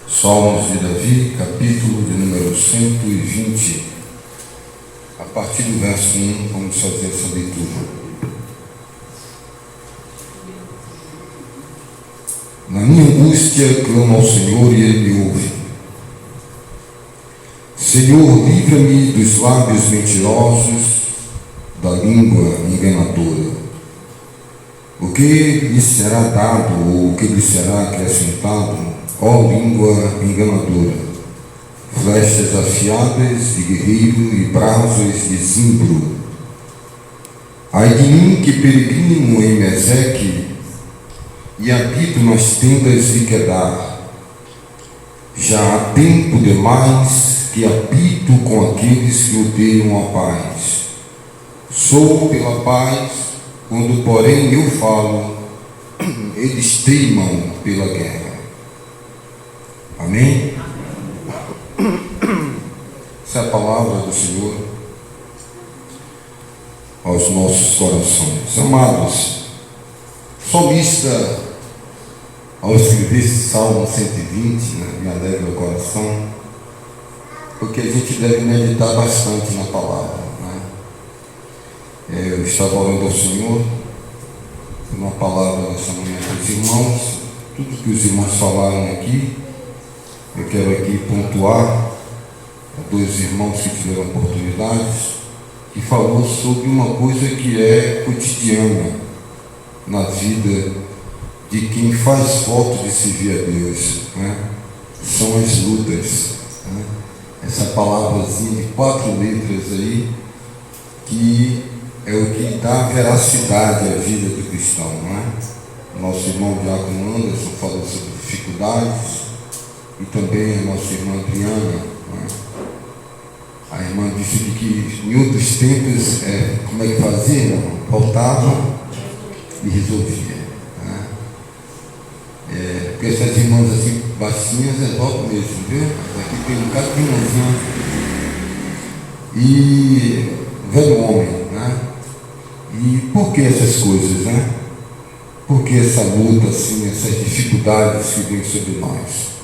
Salmos de Davi, capítulo de número 120. A partir do verso 1, vamos fazer essa leitura. Na minha angústia, clamo ao Senhor e Ele me ouve. Senhor, livra-me dos lábios mentirosos, da língua enganadora. O que lhe será dado ou o que lhe será acrescentado, ó língua enganadora? Flechas afiadas de guerreiro e brasas de zimbro. Ai de mim que peregrino em Meseque e habito nas tendas de Quedar. Já há tempo demais que habito com aqueles que odeiam a paz. Sou pela paz, quando porém eu falo, eles teimam pela guerra. Amém? Essa é a palavra do Senhor aos nossos corações. Amados, o salmista, ao escrever esse Salmo 120, me alegra o coração, porque a gente deve meditar bastante na palavra. Eu estava orando ao Senhor, uma palavra nessa manhã para os irmãos. Tudo que os irmãos falaram aqui, eu quero aqui pontuar a dois irmãos que tiveram oportunidades, que falou sobre uma coisa que é cotidiana na vida de quem faz voto de servir a Deus, São as lutas, Essa palavrazinha de 4 letras aí, que é o que dá veracidade à vida do cristão, Nosso irmão Diácono Anderson falou sobre dificuldades, e também a nossa irmã Adriana, A irmã disse que em outros tempos, como é que fazia, irmão? Voltava e resolvia, porque essas irmãs assim, baixinhas, resolve mesmo, viu? Aqui tem um bocado de irmãzinha. E velho homem, E por que essas coisas, Por que essa luta, assim, essas dificuldades que vêm sobre nós?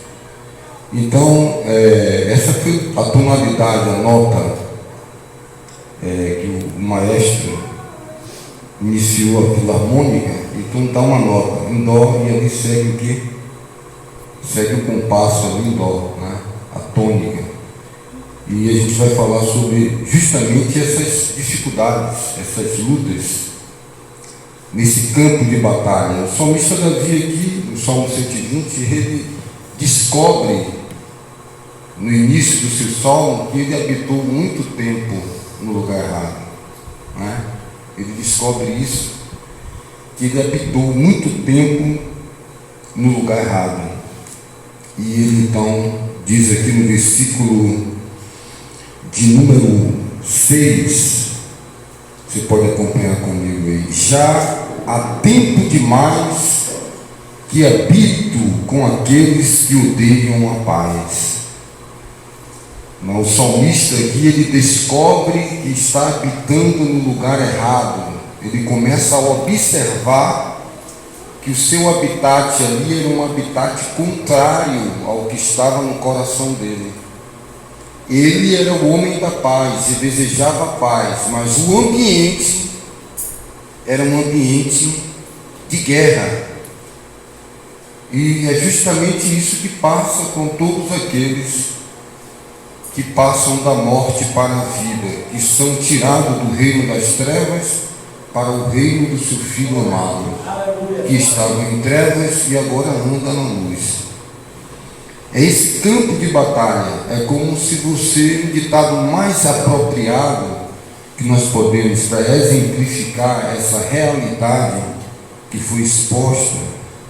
Então, essa foi a tonalidade, a nota que o maestro iniciou a filarmônica. Então dá uma nota em dó e ali segue o quê? Segue o compasso ali em dó, a tônica. E a gente vai falar sobre justamente essas dificuldades, essas lutas nesse campo de batalha. O salmista Davi aqui, no Salmo 120, ele descobre no início do seu salmo que ele habitou muito tempo no lugar errado, Ele descobre isso, que ele habitou muito tempo no lugar errado. E ele então diz aqui no versículo de número 6, você pode acompanhar comigo aí: já há tempo demais que habito com aqueles que odeiam a paz. O salmista aqui, ele descobre que está habitando no lugar errado. Ele começa a observar que o seu habitat ali era um habitat contrário ao que estava no coração dele. Ele era o homem da paz e desejava a paz, mas o ambiente era um ambiente de guerra. E é justamente isso que passa com todos aqueles que passam da morte para a vida, que são tirados do reino das trevas para o reino do seu Filho amado, que estava em trevas e agora anda na luz. É esse campo de batalha. É como se você, um ditado mais apropriado que nós podemos para exemplificar essa realidade que foi exposta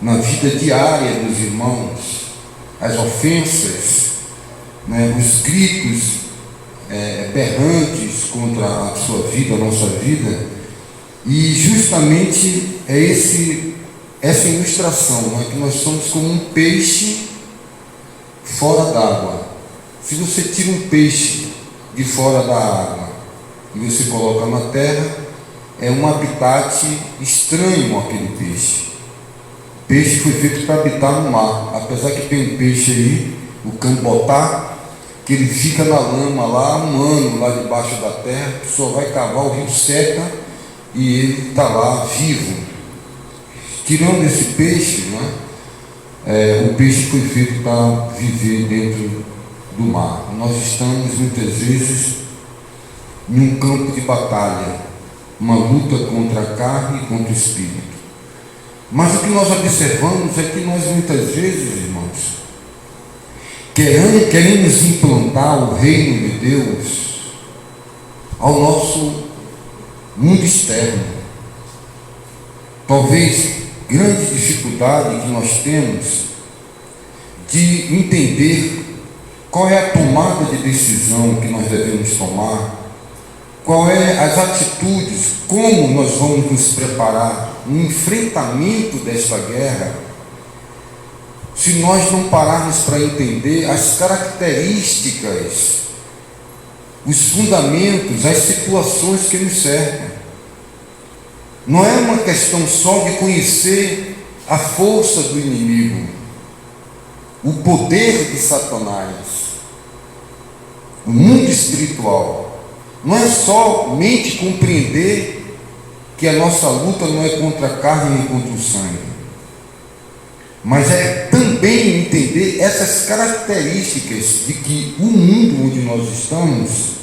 na vida diária dos irmãos, as ofensas, os gritos berrantes contra a sua vida, a nossa vida. E justamente é essa ilustração, que nós somos como um peixe fora d'água. Se você tira um peixe de fora da água e você coloca na terra, é um habitat estranho àquele peixe. O peixe foi feito para habitar no mar, apesar que tem um peixe aí, o cambotá, que ele fica na lama lá um ano, lá debaixo da terra, a pessoa vai cavar, o rio seca e ele está lá vivo. Tirando esse peixe, o peixe foi feito para viver dentro do mar. Nós estamos muitas vezes em um campo de batalha, uma luta contra a carne e contra o espírito. Mas o que nós observamos é que nós muitas vezes, irmãos, queremos implantar o reino de Deus ao nosso mundo externo. Talvez grande dificuldade que nós temos de entender qual é a tomada de decisão que nós devemos tomar, qual é as atitudes, como nós vamos nos preparar no enfrentamento desta guerra, se nós não pararmos para entender as características, os fundamentos, as situações que nos cercam. Não é uma questão só de conhecer a força do inimigo, o poder de Satanás, o mundo espiritual. Não é somente compreender que a nossa luta não é contra a carne nem contra o sangue, mas é também entender essas características de que o mundo onde nós estamos,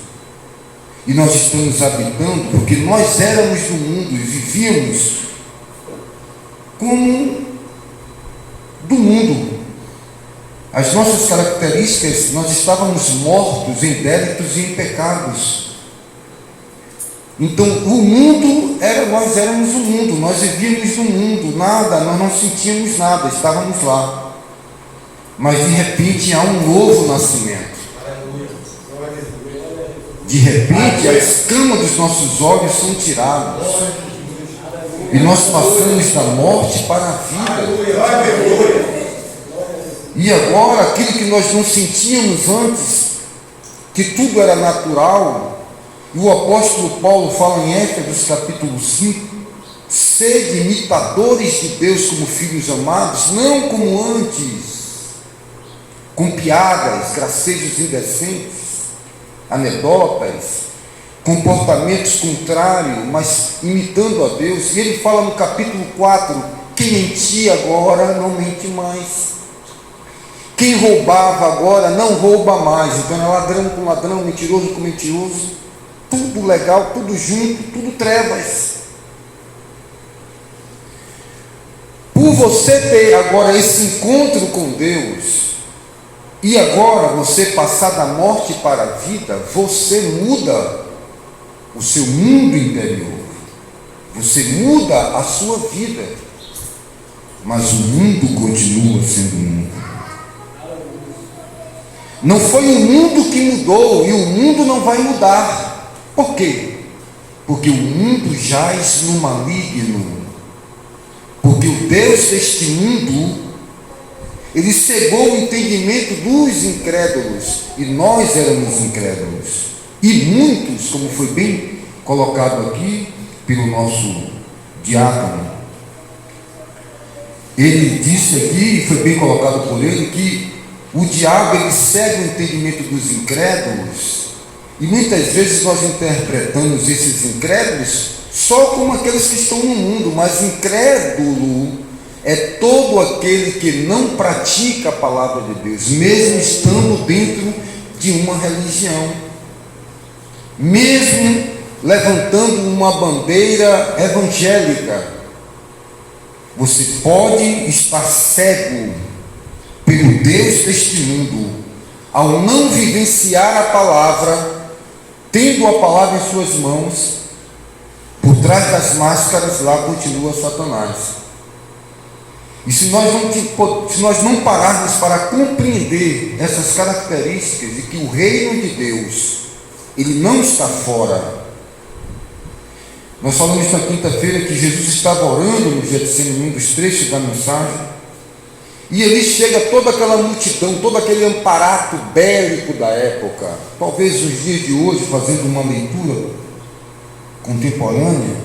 e nós estamos habitando, porque nós éramos do mundo e vivíamos como do mundo. As nossas características, nós estávamos mortos em délitos e em pecados. Então, o mundo nós éramos o mundo, nós vivíamos no mundo, nada, nós não sentíamos nada, estávamos lá. Mas de repente há um novo nascimento. De repente, a escama dos nossos olhos são tiradas. E nós passamos da morte para a vida. E agora, aquilo que nós não sentíamos antes, que tudo era natural, e o apóstolo Paulo fala em Éfesos capítulo 5, sede imitadores de Deus como filhos amados, não como antes, com piadas, gracejos indecentes, anedotas, comportamentos contrários, mas imitando a Deus. E ele fala no capítulo 4, quem mentia agora não mente mais. Quem roubava agora não rouba mais. Então é ladrão com ladrão, mentiroso com mentiroso, tudo legal, tudo junto, tudo trevas. Por você ter agora esse encontro com Deus, e agora você passar da morte para a vida, você muda o seu mundo interior, você muda a sua vida, mas o mundo continua sendo mundo. Não foi o mundo que mudou, e o mundo não vai mudar. Por quê? Porque o mundo jaz no maligno. Porque o Deus deste mundo, ele cegou o entendimento dos incrédulos, e nós éramos incrédulos. E muitos, como foi bem colocado aqui pelo nosso diácono, ele disse aqui, e foi bem colocado por ele, que o diabo ele cega o entendimento dos incrédulos. E muitas vezes nós interpretamos esses incrédulos só como aqueles que estão no mundo, mas incrédulo é todo aquele que não pratica a palavra de Deus, mesmo estando dentro de uma religião, mesmo levantando uma bandeira evangélica. Você pode estar cego pelo Deus deste mundo, ao não vivenciar a palavra, tendo a palavra em suas mãos, por trás das máscaras lá continua Satanás. E se nós não pararmos para compreender essas características de que o reino de Deus, ele não está fora. Nós falamos na quinta-feira que Jesus estava orando no Getsemane, um dos trechos da mensagem, e ali chega toda aquela multidão, todo aquele aparato bélico da época. Talvez nos dias de hoje, fazendo uma leitura contemporânea,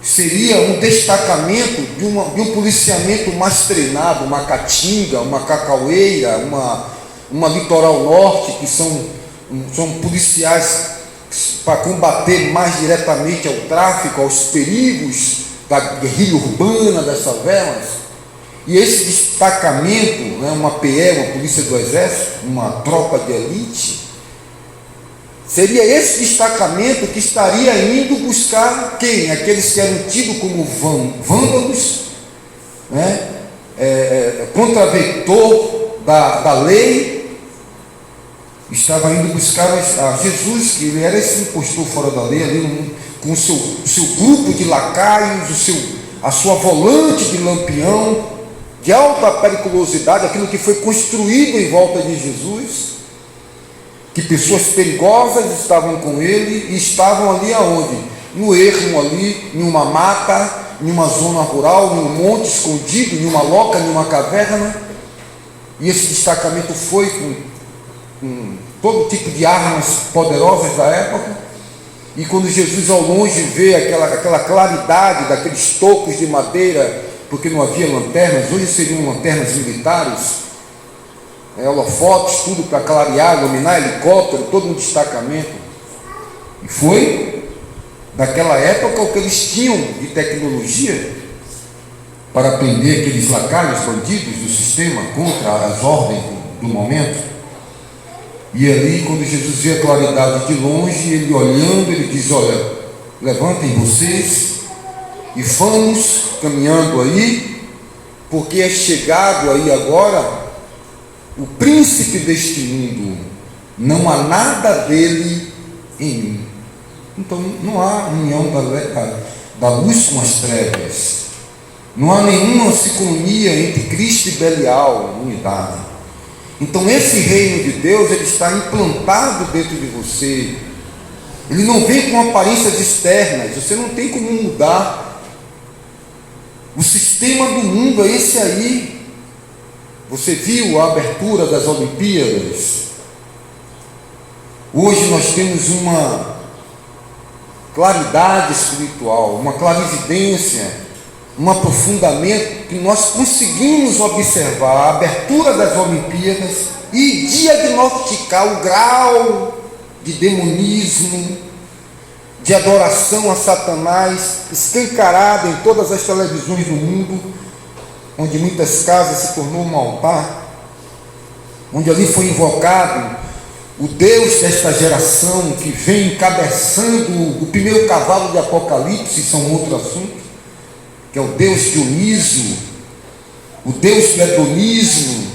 seria um destacamento de um policiamento mais treinado, uma caatinga, uma cacaueira, uma litoral norte, que são policiais para combater mais diretamente ao tráfico, aos perigos da guerrilha urbana, das favelas. E esse destacamento, né, uma PE, uma polícia do exército, uma tropa de elite, seria esse destacamento que estaria indo buscar quem? Aqueles que eram tidos como vândalos, né? Contraventor da lei, estava indo buscar a Jesus, que ele era esse impostor fora da lei, ali com o seu grupo de lacaios, a sua volante de lampião, de alta periculosidade, aquilo que foi construído em volta de Jesus, que pessoas perigosas estavam com ele e estavam ali aonde? No ermo ali, em uma mata, em uma zona rural, em um monte escondido, em uma loca, em uma caverna. E esse destacamento foi com todo tipo de armas poderosas da época. E quando Jesus ao longe vê aquela claridade daqueles tocos de madeira, porque não havia lanternas, hoje seriam lanternas militares, holofotes, tudo para clarear, iluminar, helicóptero, todo um destacamento. E foi daquela época o que eles tinham de tecnologia para prender aqueles lacaios bandidos do sistema contra as ordens do momento. E ali, quando Jesus vê a claridade de longe, ele olhando, ele diz: olha, levantem vocês e vamos caminhando aí, porque é chegado aí agora o príncipe deste mundo, não há nada dele em mim. Então não há união da luz com as trevas, não há nenhuma sincronia entre Cristo e Belial, unidade. Então esse reino de Deus, ele está implantado dentro de você, ele não vem com aparências externas, você não tem como mudar. O sistema do mundo é esse aí. Você viu a abertura das Olimpíadas? Hoje nós temos uma claridade espiritual, uma clarividência, um aprofundamento que nós conseguimos observar a abertura das Olimpíadas e diagnosticar o grau de demonismo, de adoração a Satanás, escancarada em todas as televisões do mundo, onde muitas casas se tornou um altar, onde ali foi invocado o Deus desta geração, que vem encabeçando o primeiro cavalo de Apocalipse, são outro assunto, que é o Deus Dionísio, o Deus do hedonismo,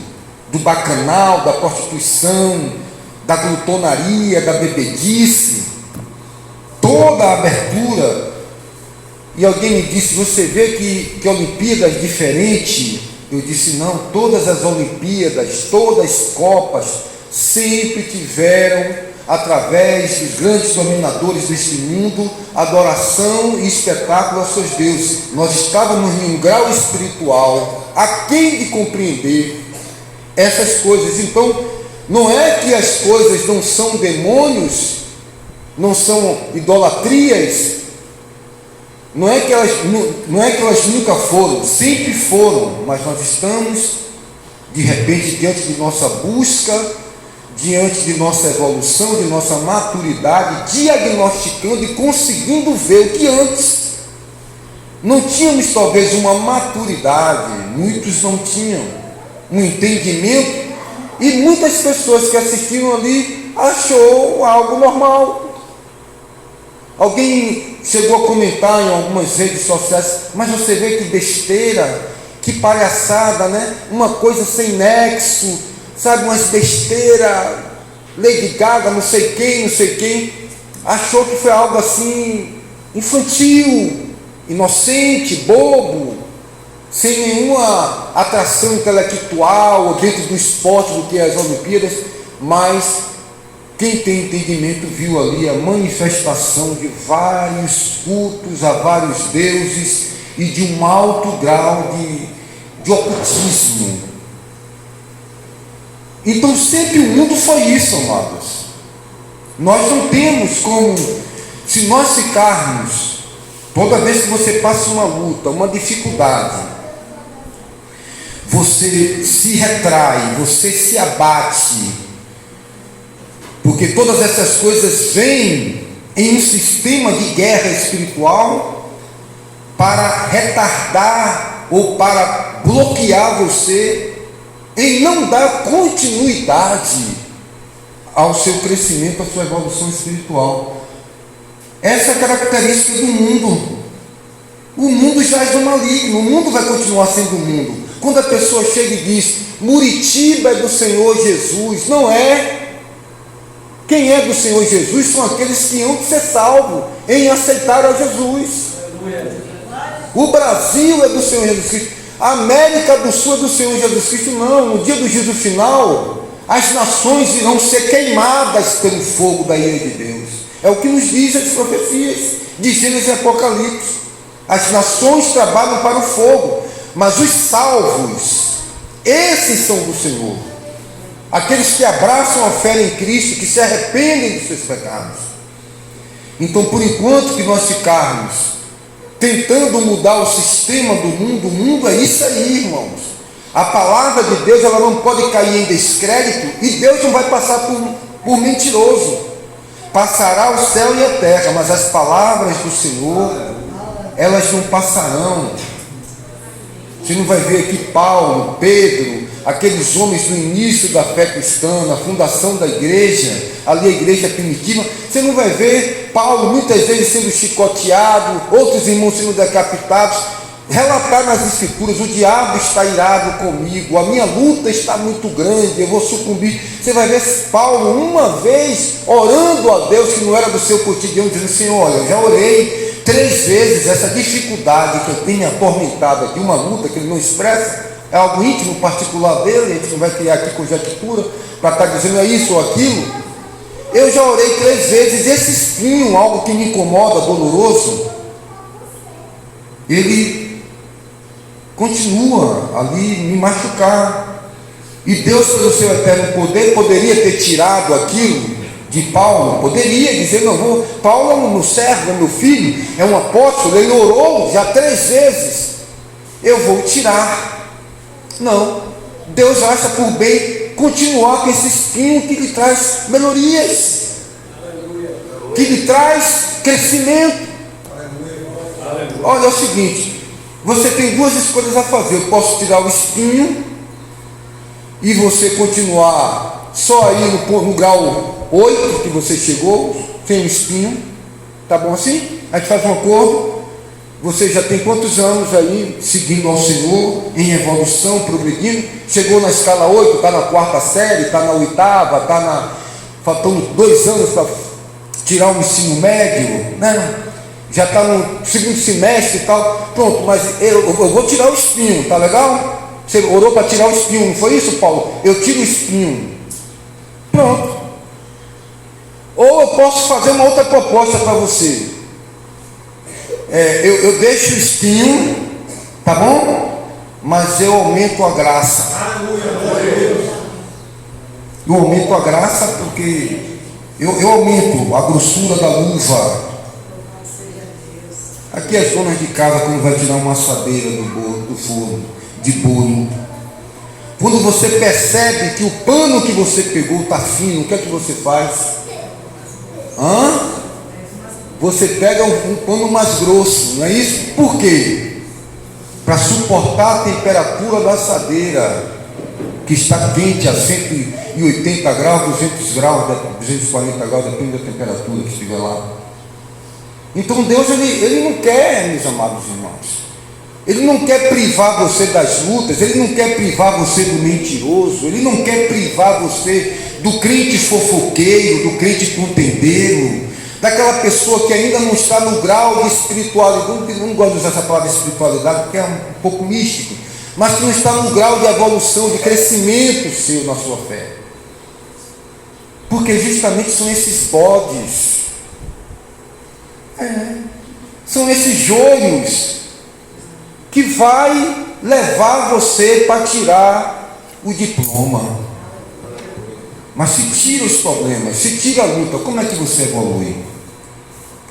do bacanal, da prostituição, da glutonaria, da bebedice, toda a abertura. E alguém me disse: você vê que Olimpíadas diferente? Eu disse: não, todas as Olimpíadas, todas as Copas sempre tiveram, através dos grandes dominadores deste mundo, adoração e espetáculo aos seus deuses. Nós estávamos em um grau espiritual aquém de compreender essas coisas. Então não é que as coisas não são demônios, não são idolatrias, não é que elas nunca foram, sempre foram, mas nós estamos de repente diante de nossa busca, diante de nossa evolução, de nossa maturidade, diagnosticando e conseguindo ver o que antes não tínhamos. Talvez uma maturidade, muitos não tinham um entendimento, e muitas pessoas que assistiram ali achou algo normal. Alguém chegou a comentar em algumas redes sociais: mas você vê que besteira, que palhaçada, né? Uma coisa sem nexo, sabe, umas besteira, Lady Gaga, não sei quem, achou que foi algo assim, infantil, inocente, bobo, sem nenhuma atração intelectual, ou dentro do esporte do que é as Olimpíadas. Mas quem tem entendimento viu ali a manifestação de vários cultos a vários deuses e de um alto grau de ocultismo. Então sempre o mundo foi isso, amados. Nós não temos como, se nós ficarmos Toda vez que você passa uma luta, uma dificuldade, você se retrai, você se abate, porque todas essas coisas vêm em um sistema de guerra espiritual para retardar ou para bloquear você em não dar continuidade ao seu crescimento, à sua evolução espiritual. Essa é a característica do mundo. O mundo jaz do maligno, o mundo vai continuar sendo o mundo. Quando a pessoa chega e diz, Muritiba é do Senhor Jesus, não é. Quem é do Senhor Jesus são aqueles que hão de ser salvos em aceitar a Jesus. O Brasil é do Senhor Jesus Cristo, a América do Sul é do Senhor Jesus Cristo. Não, no dia do juízo final, as nações irão ser queimadas pelo fogo da ira de Deus. É o que nos diz as profecias de Gênesis e Apocalipse. As nações trabalham para o fogo, mas os salvos, esses são do Senhor. Aqueles que abraçam a fé em Cristo, que se arrependem dos seus pecados. Então, por enquanto que nós ficarmos tentando mudar o sistema do mundo, o mundo é isso aí, irmãos. A palavra de Deus, ela não pode cair em descrédito, e Deus não vai passar por mentiroso. Passará o céu e a terra, mas as palavras do Senhor, elas não passarão. Você não vai ver aqui Paulo, Pedro, aqueles homens do início da fé cristã, na fundação da igreja, ali a igreja primitiva. Você não vai ver Paulo muitas vezes sendo chicoteado, outros irmãos sendo decapitados. Relatar nas escrituras, o diabo está irado comigo, a minha luta está muito grande, eu vou sucumbir. Você vai ver Paulo uma vez orando a Deus, que não era do seu cotidiano, dizendo, Senhor, olha, eu já orei 3 vezes, essa dificuldade que eu tenho atormentado aqui, uma luta que ele não expressa, é algo íntimo, particular dele, a gente não vai criar aqui conjectura para estar dizendo é isso ou aquilo. Eu já orei 3 vezes, esse espinho, algo que me incomoda, doloroso, ele continua ali me machucar. E Deus, pelo seu eterno poder, poderia ter tirado aquilo de Paulo, poderia dizer, não vou. Paulo é um servo, é meu filho, é um apóstolo, ele orou já 3 vezes, eu vou tirar. Não, Deus acha por bem continuar com esse espinho que lhe traz melhorias, que lhe traz crescimento. Olha, é o seguinte, você tem 2 escolhas a fazer. Eu posso tirar o espinho e você continuar só aí no grau 8 que você chegou, sem o espinho, tá bom assim? A gente faz um acordo. Você já tem quantos anos aí seguindo ao Senhor, em evolução, progredindo? Chegou na escala 8, está na 4ª série, está na 8ª, está faltando 2 anos para tirar o ensino médio, né? Já está no 2º semestre e tal. Pronto, mas eu vou tirar o espinho, tá legal? Você orou para tirar o espinho, não foi isso, Paulo? Eu tiro o espinho. Pronto. Ou eu posso fazer uma outra proposta para você. Eu deixo o espinho, tá bom? Mas eu aumento a graça. Eu aumento a graça porque eu aumento a grossura da luva. Aqui as donas de casa, quando vai tirar uma assadeira do forno de bolo, quando você percebe que o pano que você pegou está fino, o que é que você faz? Você pega um pano mais grosso, não é isso? Por quê? Para suportar a temperatura da assadeira, que está quente a 180 graus, 200 graus, 240 graus, depende da temperatura que estiver lá. Então Deus, ele não quer, meus amados irmãos, Ele não quer privar você das lutas, Ele não quer privar você do mentiroso, Ele não quer privar você do crente fofoqueiro, do crente contendeiro, daquela pessoa que ainda não está no grau de espiritualidade. Eu não gosto de usar essa palavra espiritualidade porque é um pouco místico, mas que não está no grau de evolução, de crescimento seu na sua fé, porque justamente são esses bodes, são esses joios que vai levar você para tirar o diploma. Mas se tira os problemas, se tira a luta, como é que você evolui?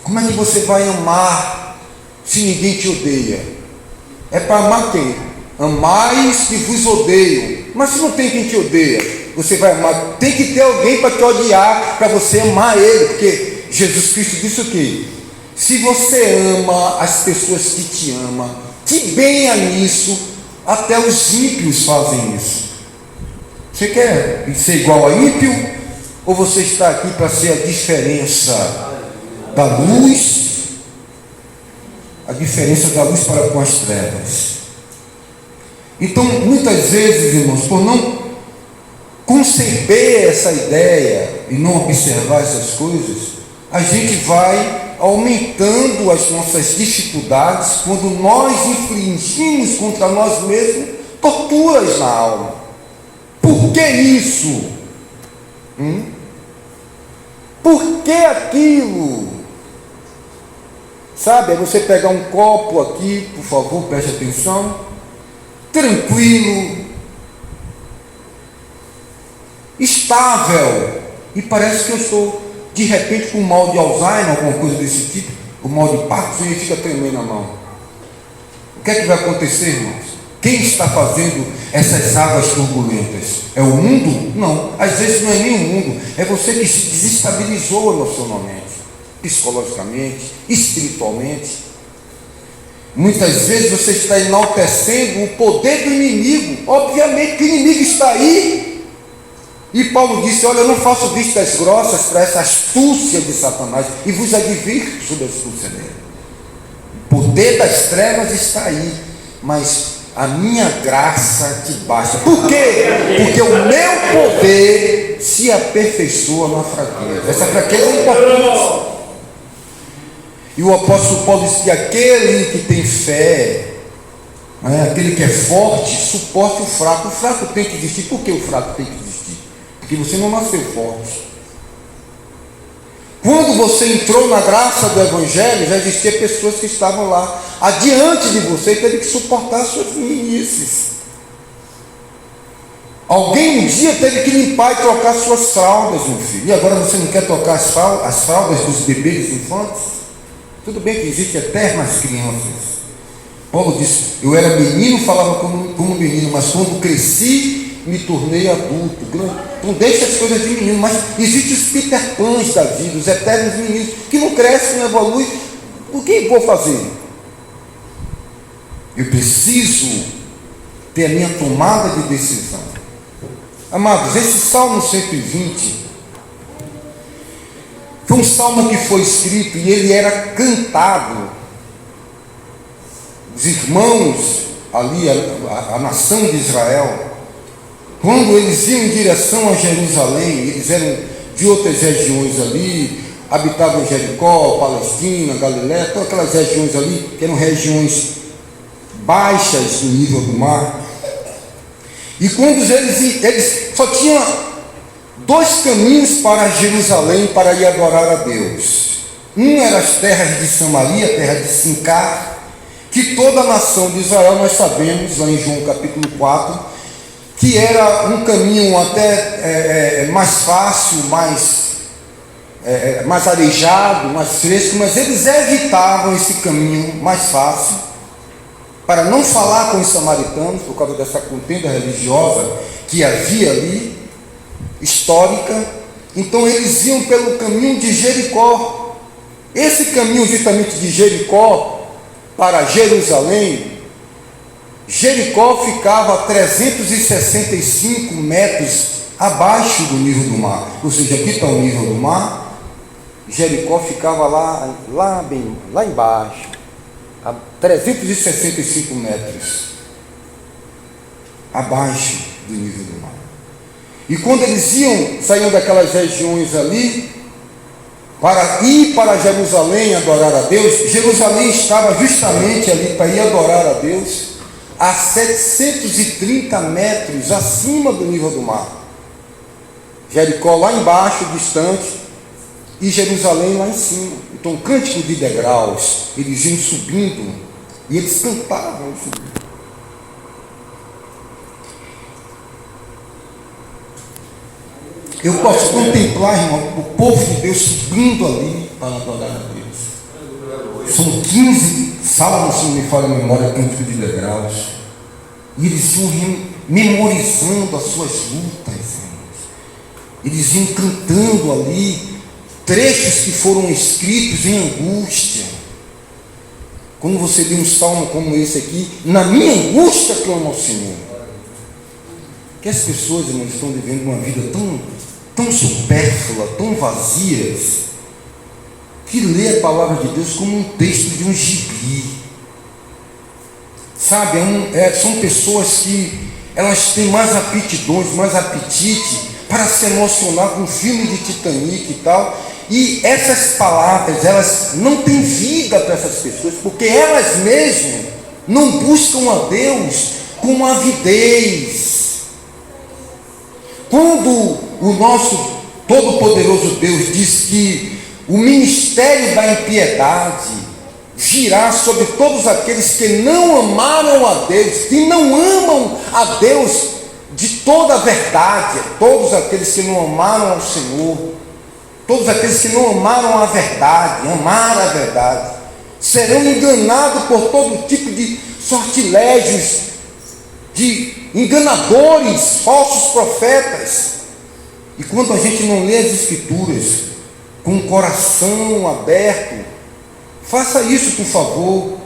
Como é que você vai amar se ninguém te odeia? É para amar quem? Amais que vos odeiam. Mas se não tem quem te odeia, você vai amar. Tem que ter alguém para te odiar, para você amar ele. Porque Jesus Cristo disse o quê? Se você ama as pessoas que te amam, que bem é nisso, até os ímpios fazem isso. Você quer ser igual a ímpio? Ou você está aqui para ser a diferença da luz? A diferença da luz para com as trevas. Então, muitas vezes, irmãos, por não conceber essa ideia e não observar essas coisas, a gente vai aumentando as nossas dificuldades quando nós infligimos contra nós mesmos torturas na alma. Por que isso? Por que aquilo? Sabe, é você pegar um copo aqui, por favor, preste atenção, tranquilo, estável, e parece que eu estou de repente com mal de Alzheimer, alguma coisa desse tipo, o mal de Parkinson, e fica tremendo a mão. O que é que vai acontecer, irmãos? Quem está fazendo essas águas turbulentas? É o mundo? Não, às vezes não é nem o mundo, é você que se desestabilizou emocionalmente, psicologicamente, espiritualmente. Muitas vezes você está enaltecendo o poder do inimigo. Obviamente que o inimigo está aí. E Paulo disse: olha, eu não faço vistas grossas para essa astúcia de Satanás, e vos advirto sobre a astúcia dele. O poder das trevas está aí, mas a minha graça te basta. Por quê? Porque o meu poder se aperfeiçoa na fraqueza. Essa fraqueza é importante. E o apóstolo Paulo diz que aquele que tem fé, aquele que é forte, suporta o fraco. O fraco tem que existir. Por que o fraco tem que existir? Porque você não nasceu forte. Quando você entrou na graça do Evangelho, já existiam pessoas que estavam lá adiante de você e teve que suportar as suas meninices. Alguém um dia teve que limpar e trocar suas fraldas, meu filho. E agora você não quer trocar as fraldas dos bebês infantes? Tudo bem que existem eternas crianças. Paulo disse: eu era menino, falava como menino, mas quando cresci, me tornei adulto. Não deixa as coisas de menino, mas existem os Peter Pans da vida, os eternos meninos, que não crescem, não evoluem. O que vou fazer? Eu preciso ter a minha tomada de decisão. Amados, esse Salmo 120 foi um salmo que foi escrito e ele era cantado. Os irmãos ali, a nação de Israel, quando eles iam em direção a Jerusalém, eles eram de outras regiões ali, habitavam em Jericó, Palestina, Galiléia, todas aquelas regiões ali, que eram regiões baixas do nível do mar. E quando eles só tinham dois caminhos para Jerusalém para ir adorar a Deus. Um era as terras de Samaria, terra de Sincar, que toda a nação de Israel, nós sabemos, lá em João capítulo 4, que era um caminho até mais fácil, mais arejado, mais fresco, mas eles evitavam esse caminho mais fácil, para não falar com os samaritanos, por causa dessa contenda religiosa que havia ali, histórica. Então eles iam pelo caminho de Jericó. Esse caminho justamente de Jericó para Jerusalém, Jericó ficava a 365 metros abaixo do nível do mar. Ou seja, aqui está o nível do mar, Jericó ficava lá embaixo, a 365 metros abaixo do nível do mar. E quando eles saíam daquelas regiões ali, para ir para Jerusalém adorar a Deus, Jerusalém estava justamente ali para ir adorar a Deus, a 730 metros acima do nível do mar. Jericó lá embaixo, distante, e Jerusalém lá em cima. Então, um cântico de degraus, eles iam subindo, e eles cantavam subindo. Eu posso contemplar, irmão, o povo de Deus subindo ali para adorar a Deus. São Salmo, se não me falha a memória, Cântico de Degraus. E eles iam memorizando as suas lutas, irmãos. Eles iam cantando ali trechos que foram escritos em angústia. Quando você lê um salmo como esse aqui, na minha angústia clamo ao Senhor. Que as pessoas, irmãos, estão vivendo uma vida tão supérflua, tão vazias, que lê a palavra de Deus como um texto de um gibi. Sabe, são pessoas que elas têm mais aptidões, mais apetite para se emocionar com o filme de Titanic e tal. E essas palavras, elas não têm vida para essas pessoas, porque elas mesmas não buscam a Deus com avidez. Quando o nosso Todo-Poderoso Deus diz que o ministério da impiedade virá sobre todos aqueles que não amaram a Deus, que não amam a Deus de toda a verdade, todos aqueles que não amaram ao Senhor, todos aqueles que não amaram a verdade, amaram a verdade, serão enganados por todo tipo de sortilégios, de enganadores, falsos profetas. E quando a gente não lê as Escrituras com o coração aberto, faça isso, por favor.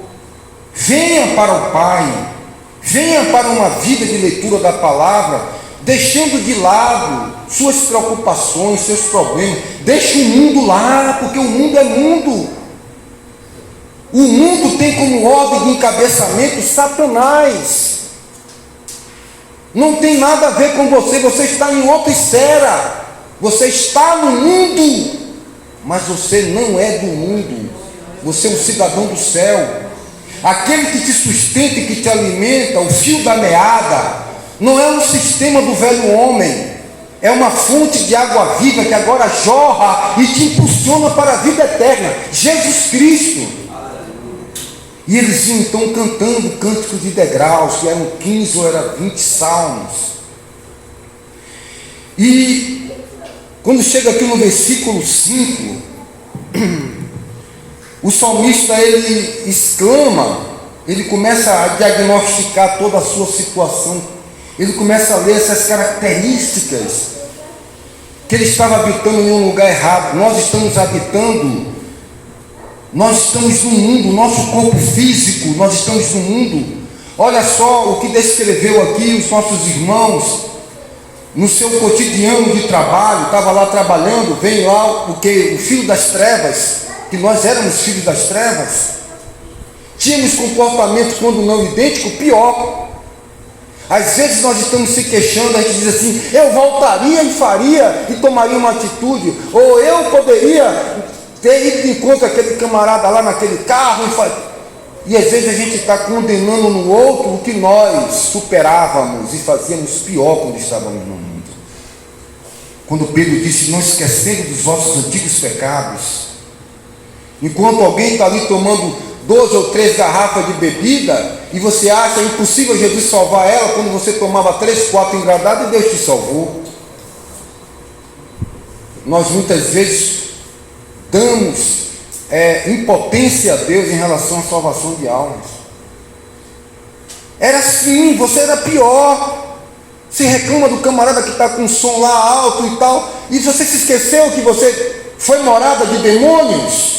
Venha para o Pai, venha para uma vida de leitura da palavra, deixando de lado suas preocupações, seus problemas. Deixe o mundo lá, porque o mundo é mundo. O mundo tem como ordem de encabeçamento Satanás. Não tem nada a ver com você, você está em outra esfera. Você está no mundo, mas você não é do mundo. Você é um cidadão do céu. Aquele que te sustenta e que te alimenta, o fio da meada, não é um sistema do velho homem, é uma fonte de água viva que agora jorra e te impulsiona para a vida eterna, Jesus Cristo. E eles iam então cantando cânticos de degraus, que eram 15 ou era 20 salmos. E quando chega aqui no versículo 5, o salmista ele exclama, ele começa a diagnosticar toda a sua situação, ele começa a ler essas características, que ele estava habitando em um lugar errado. Nós estamos no mundo, nosso corpo físico, nós estamos no mundo. Olha só o que descreveu aqui os nossos irmãos, no seu cotidiano de trabalho, estava lá trabalhando, vem lá o filho das trevas, que nós éramos filhos das trevas, tínhamos comportamento quando não idêntico, pior. Às vezes nós estamos se queixando, a gente diz assim, eu voltaria e faria e tomaria uma atitude, ou eu poderia ter ido de encontro àquele camarada lá naquele carro, e às vezes a gente está condenando no outro o que nós superávamos e fazíamos pior quando estávamos no mundo. Quando Pedro disse, não esquecendo dos vossos antigos pecados, enquanto alguém está ali tomando 12 ou 13 garrafas de bebida, e você acha impossível Jesus salvar ela, quando você tomava 3, 4 engradados e Deus te salvou. Nós muitas vezes damos impotência a Deus em relação à salvação de almas. Era assim, você era pior. Você reclama do camarada que está com o som lá alto e tal, e você se esqueceu que você foi morada de demônios,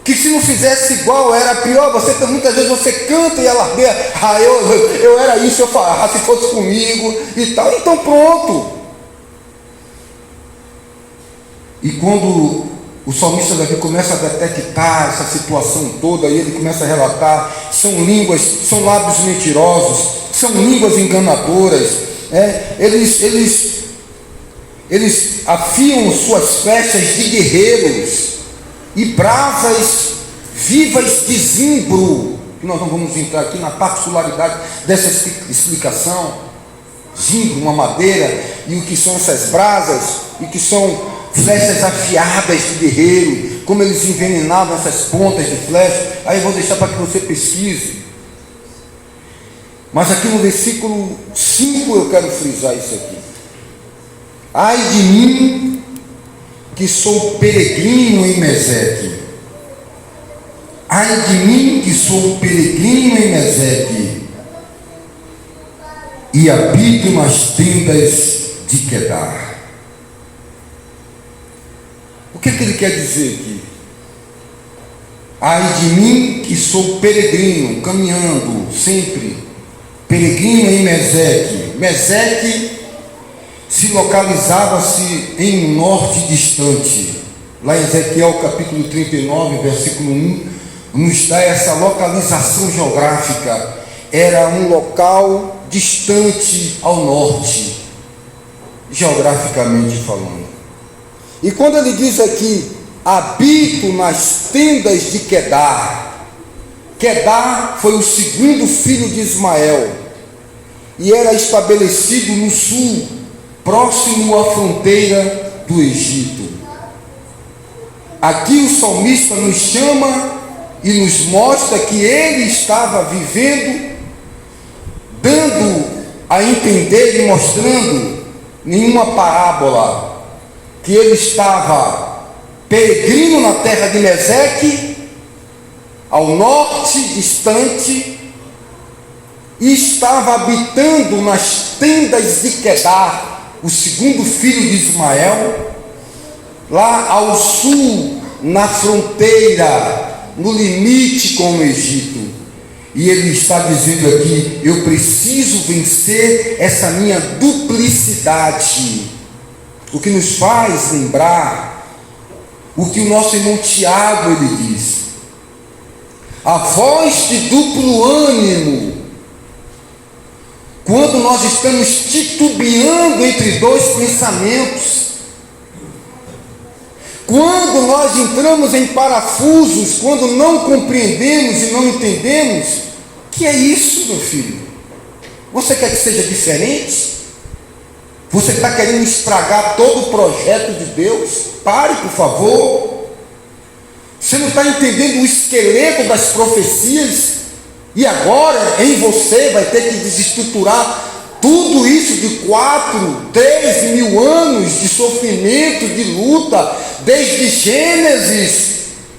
que se não fizesse igual era pior. Muitas vezes você canta e alardeia, eu era isso, eu falava, se fosse comigo e tal. Então pronto. E quando o salmista Davi começa a detectar essa situação toda, e ele começa a relatar, são lábios mentirosos, são línguas enganadoras, eles afiam suas flechas de guerreiros, e brasas vivas de zimbro, que nós não vamos entrar aqui na particularidade dessa explicação. Zimbro, uma madeira, e o que são essas brasas, e que são flechas afiadas de guerreiro, como eles envenenavam essas pontas de flecha. Aí eu vou deixar para que você pesquise. Mas aqui no versículo 5 eu quero frisar isso aqui. Ai de mim, que sou peregrino em Meseque. Ai de mim que sou peregrino em Meseque e habito nas tendas de Quedar. O que ele quer dizer aqui? Ai de mim que sou peregrino, caminhando sempre, peregrino em Meseque. Meseque se localizava-se em um norte distante. Lá em Ezequiel capítulo 39, versículo 1, nos dá essa localização geográfica. Era um local distante ao norte, geograficamente falando. E quando ele diz aqui, habito nas tendas de Quedar. Quedar foi o segundo filho de Ismael e era estabelecido no sul, próximo à fronteira do Egito. Aqui o salmista nos chama e nos mostra que ele estava vivendo, dando a entender e mostrando nenhuma parábola, que ele estava peregrino na terra de Meseque, ao norte distante, e estava habitando nas tendas de Quedar, o segundo filho de Ismael, lá ao sul, na fronteira, no limite com o Egito. E ele está dizendo aqui, eu preciso vencer essa minha duplicidade, o que nos faz lembrar o que o nosso irmão Tiago ele diz: a voz de duplo ânimo, quando nós estamos titubeando entre dois pensamentos, quando nós entramos em parafusos, quando não compreendemos e não entendemos, que é isso, meu filho? Você quer que seja diferente? Você está querendo estragar todo o projeto de Deus? Pare, por favor. Você não está entendendo o esqueleto das profecias? E agora, em você, vai ter que desestruturar tudo isso de 4, 3 mil anos de sofrimento, de luta, desde Gênesis,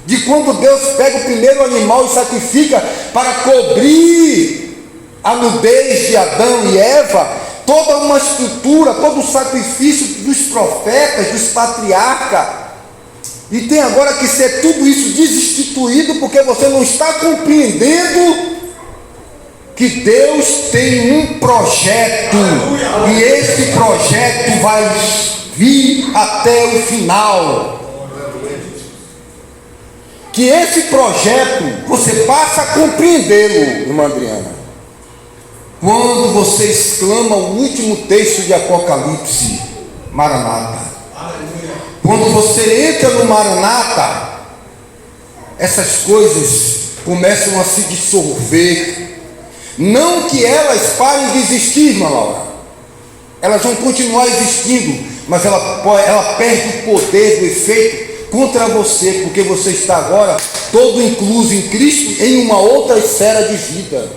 de quando Deus pega o primeiro animal e sacrifica para cobrir a nudez de Adão e Eva, toda uma estrutura, todo o sacrifício dos profetas, dos patriarcas, e tem agora que ser tudo isso desinstituído, porque você não está compreendendo que Deus tem um projeto, e esse projeto vai vir até o final. Que esse projeto você passa a compreendê-lo, irmã Adriana, quando você exclama o último texto de Apocalipse, Maranata. Quando você entra no Maranata, essas coisas começam a se dissolver. Não que elas parem de existir, irmã Laura, elas vão continuar existindo, mas ela perde o poder do efeito contra você, porque você está agora todo incluso em Cristo, em uma outra esfera de vida,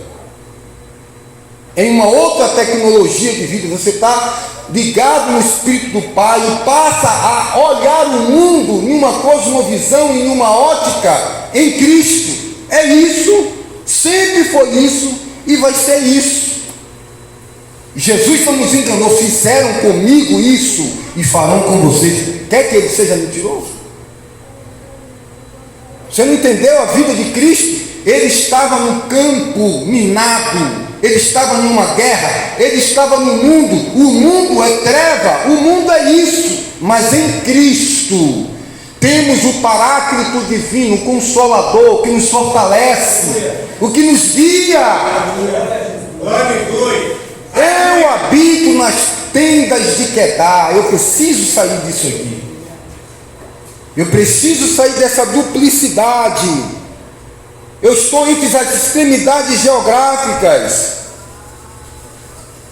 em uma outra tecnologia de vida. Você está ligado no Espírito do Pai e passa a olhar o mundo em uma cosmovisão, em uma ótica em Cristo. É isso, sempre foi isso e vai ser isso. Jesus não nos enganou, fizeram comigo isso e farão com vocês. Quer que ele seja mentiroso? Você não entendeu a vida de Cristo? Ele estava no campo minado, ele estava numa guerra, ele estava no mundo. O mundo é treva, o mundo é isso, mas em Cristo temos o Paráclito divino, o Consolador, que nos fortalece, o que nos guia. Eu habito nas tendas de Quedar. Eu preciso sair disso aqui. Eu preciso sair dessa duplicidade. Eu estou entre as extremidades geográficas.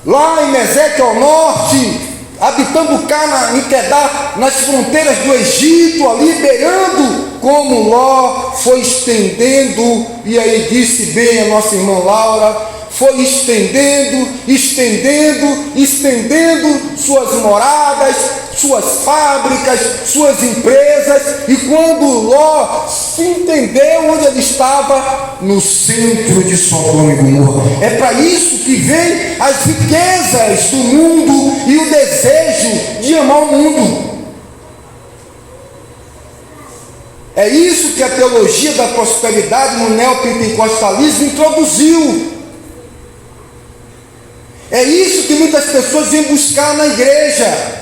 Lá em Meseque ao norte, habitando cá em Quedar, nas fronteiras do Egito, ali beirando, como Ló foi estendendo, e aí disse bem a nossa irmã Laura, foi estendendo suas moradas, suas fábricas, suas empresas. E quando Ló se entendeu onde ele estava, no centro de Sodoma e Gomorra. É para isso que vem as riquezas do mundo e o desejo de amar o mundo. É isso que a teologia da prosperidade no neopentecostalismo introduziu. É isso que muitas pessoas vêm buscar na igreja.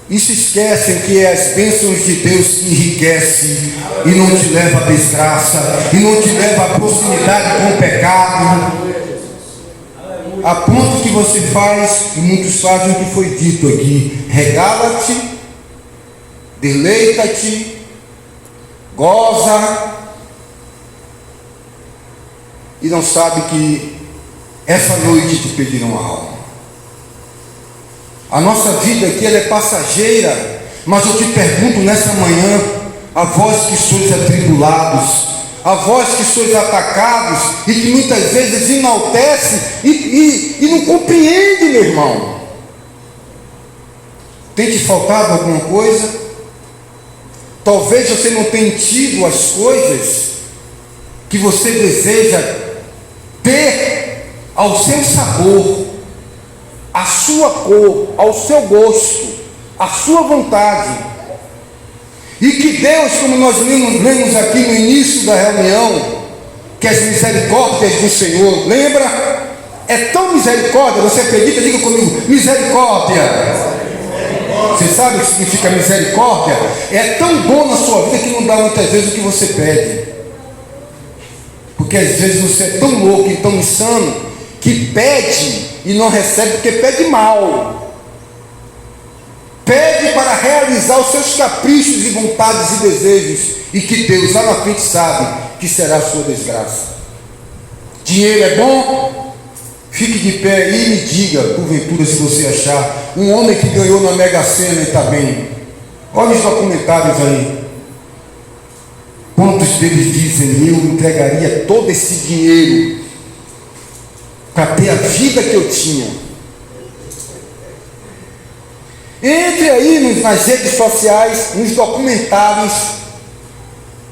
E se esquecem que é as bênçãos de Deus que enriquecem e não te leva à desgraça, e não te leva à proximidade com o pecado, a ponto que você faz, e muitos fazem o que foi dito aqui: regala-te, deleita-te, goza, e não sabe que essa noite te pedirão a alma. A nossa vida aqui ela é passageira, mas eu te pergunto nessa manhã, a vós que sois atribulados, a vós que sois atacados e que muitas vezes enaltece e não compreende, meu irmão. Tem te faltado alguma coisa? Talvez você não tenha tido as coisas que você deseja ter ao seu sabor, a sua cor, ao seu gosto, a sua vontade. E que Deus, como nós lemos aqui no início da reunião, que as misericórdias do Senhor, lembra? É tão misericórdia, você acredita? Diga comigo, misericórdia. Você sabe o que significa misericórdia? É tão bom na sua vida que não dá muitas vezes o que você pede. Porque às vezes você é tão louco e tão insano que pede e não recebe porque pede mal. Pede para realizar os seus caprichos e vontades e desejos, e que Deus lá na frente sabe que será a sua desgraça. Dinheiro é bom? Fique de pé aí e me diga, porventura, se você achar um homem que ganhou na Mega Sena e está bem. Olha os documentários aí. Quantos deles dizem: eu entregaria todo esse dinheiro para ter a vida que eu tinha? Entre aí nas redes sociais, nos documentários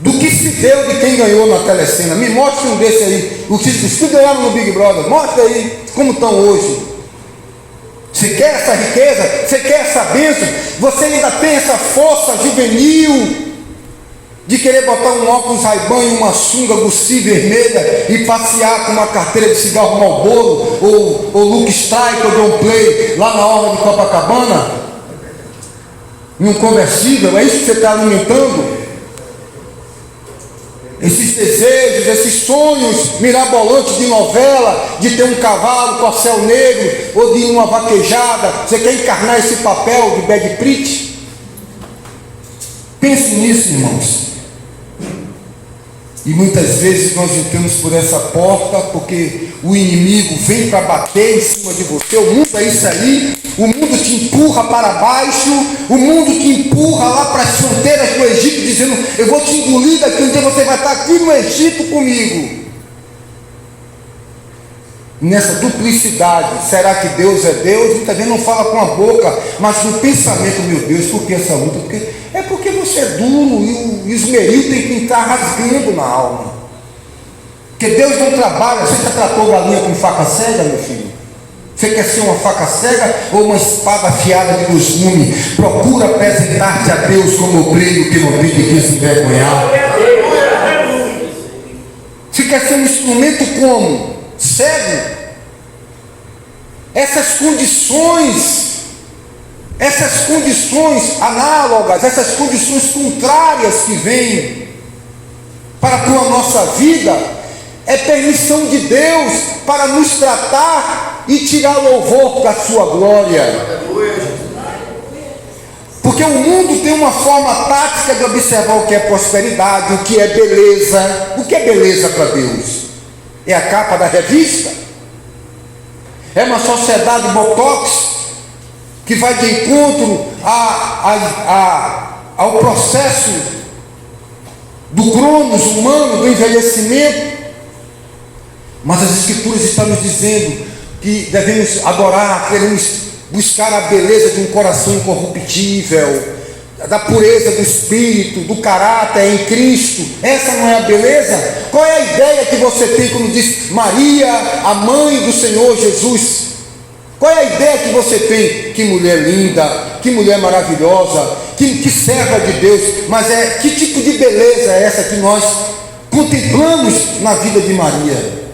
do que se deu de quem ganhou na telecena. Me mostre um desse aí, os que ganharam no Big Brother. Mostre aí como estão hoje. Você quer essa riqueza? Você quer essa bênção? Você ainda tem essa força juvenil de querer botar um óculos Ray-Ban e uma sunga Gucci vermelha e passear com uma carteira de cigarro Marlboro ou Luke Strike ou John Play lá na orla de Copacabana, em um conversível? É isso que você está alimentando? Esses desejos, esses sonhos mirabolantes de novela, de ter um cavalo, corcel negro, ou de ir numa vaquejada. Você quer encarnar esse papel de Bad Pitt? Pense nisso, irmãos. E muitas vezes nós entramos por essa porta porque o inimigo vem para bater em cima de você. O mundo é isso aí. O mundo te empurra para baixo. O mundo te empurra lá para as fronteiras do Egito, dizendo: eu vou te engolir, daqui um dia você vai estar aqui no Egito comigo. Nessa duplicidade, será que Deus é Deus? Muitas vezes não fala com a boca, mas no pensamento: meu Deus, por que essa luta? Porque você é duro e o esmeril tem que entrar rasgando na alma. Porque Deus não trabalha. Você já tratou galinha com faca cega, meu filho? Você quer ser uma faca cega ou uma espada afiada de luz gume? Procura apresentar-te a Deus como obreiro que não tem de que se envergonhar. Você quer ser um instrumento como? Cego? Essas condições análogas, essas condições contrárias que vêm para com a nossa vida, é permissão de Deus para nos tratar e tirar louvor para a sua glória. Porque o mundo tem uma forma tática de observar o que é prosperidade, o que é beleza. O que é beleza para Deus? É a capa da revista? É uma sociedade botox que vai de encontro ao processo do cronos humano, do envelhecimento? Mas as Escrituras estão nos dizendo que devemos adorar, queremos buscar a beleza de um coração incorruptível, da pureza do espírito, do caráter em Cristo. Essa não é a beleza? Qual é a ideia que você tem quando diz Maria, a mãe do Senhor Jesus? Qual é a ideia que você tem? Que mulher linda, que mulher maravilhosa, que serva de Deus. Mas que tipo de beleza é essa que nós contemplamos na vida de Maria?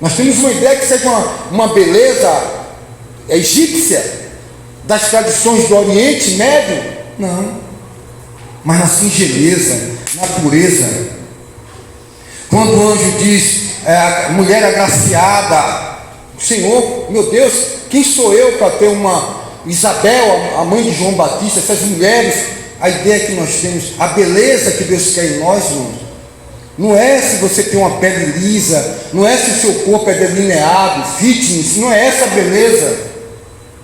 Nós temos uma ideia que seja uma beleza egípcia, das tradições do Oriente Médio? Não, mas na singeleza, na pureza. Quando o anjo diz, a mulher agraciada, Senhor, meu Deus, quem sou eu para ter uma Isabel, a mãe de João Batista, essas mulheres? A ideia que nós temos, a beleza que Deus quer em nós, irmãos, não é se você tem uma pele lisa, não é se o seu corpo é delineado, fitness, não é essa beleza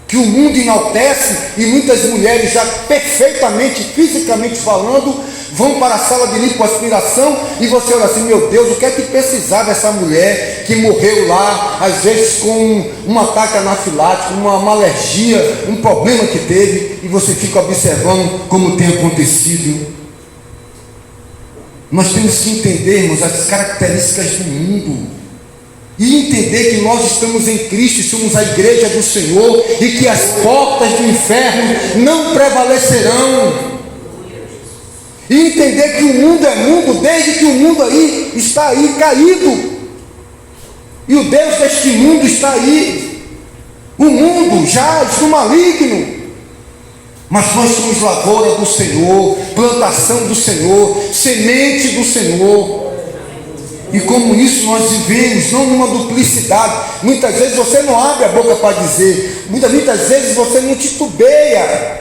que o mundo enaltece, e muitas mulheres já perfeitamente, fisicamente falando, vão para a sala de lipoaspiração, e você olha assim, meu Deus, o que é que precisava essa mulher que morreu lá, às vezes com um ataque anafilático, uma alergia, um problema que teve, e você fica observando como tem acontecido. Nós temos que entendermos as características do mundo, e entender que nós estamos em Cristo, somos a igreja do Senhor, e que as portas do inferno não prevalecerão. E entender que o mundo é mundo, desde que o mundo aí está aí caído, e o Deus deste mundo está aí. O mundo jaz no maligno, mas nós somos lavoura do Senhor, plantação do Senhor, semente do Senhor. E como isso nós vivemos, não numa duplicidade. Muitas vezes você não abre a boca para dizer, muitas vezes você não titubeia,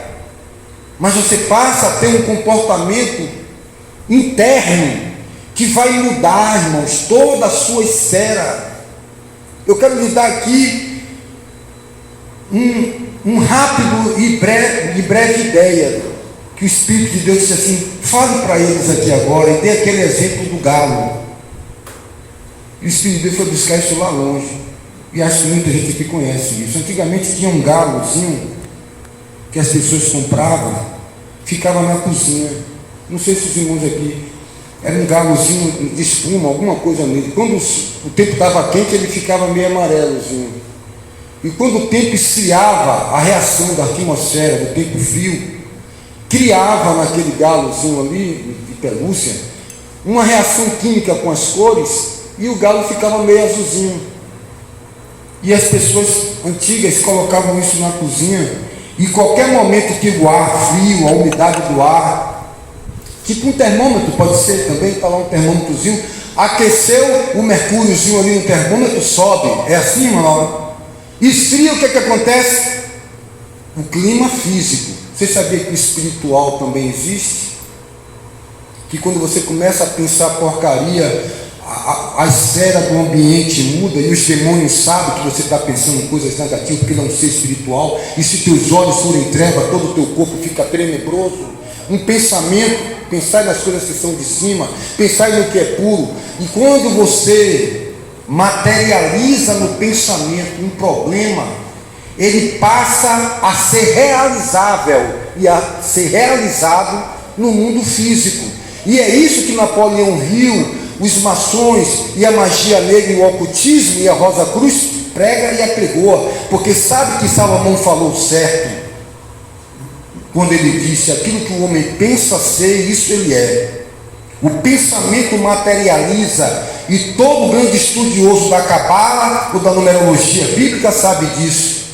mas você passa a ter um comportamento interno que vai mudar, irmãos, toda a sua esfera. Eu quero lhe dar aqui um rápido e breve ideia, que o Espírito de Deus disse assim, fale para eles aqui agora, e dê aquele exemplo do galo. E o Espírito de Deus foi buscar isso lá longe. E acho que muita gente aqui conhece isso. Antigamente tinha um galozinho que as pessoas compravam, ficava na cozinha. Não sei se os irmãos aqui, era um galozinho de espuma, alguma coisa nele. Quando o tempo estava quente, ele ficava meio amarelozinho. E quando o tempo esfriava, a reação da atmosfera, do tempo frio, criava naquele galozinho ali, de pelúcia, uma reação química com as cores, e o galo ficava meio azulzinho. E as pessoas antigas colocavam isso na cozinha, e qualquer momento que o ar frio, a umidade do ar, tipo um termômetro, pode ser também, está lá um termômetrozinho, aqueceu o mercúriozinho ali no termômetro, sobe. É assim, irmão? Esfria, o que acontece? O clima físico. Você sabia que o espiritual também existe? Que quando você começa a pensar porcaria, a esfera do ambiente muda, e os demônios sabem que você está pensando em coisas negativas, porque não é um ser espiritual, e se teus olhos forem trevas, todo o teu corpo fica tenebroso. Um pensamento, pensar nas coisas que são de cima, pensar no que é puro. E quando você materializa no pensamento um problema, ele passa a ser realizável e a ser realizado no mundo físico. E é isso que Napoleão Hill, os maçons e a magia negra e o ocultismo e a Rosa Cruz prega e apregoa, porque sabe que Salomão falou certo quando ele disse, aquilo que o homem pensa ser, isso ele é. O pensamento materializa, e todo grande estudioso da cabala ou da numerologia bíblica sabe disso,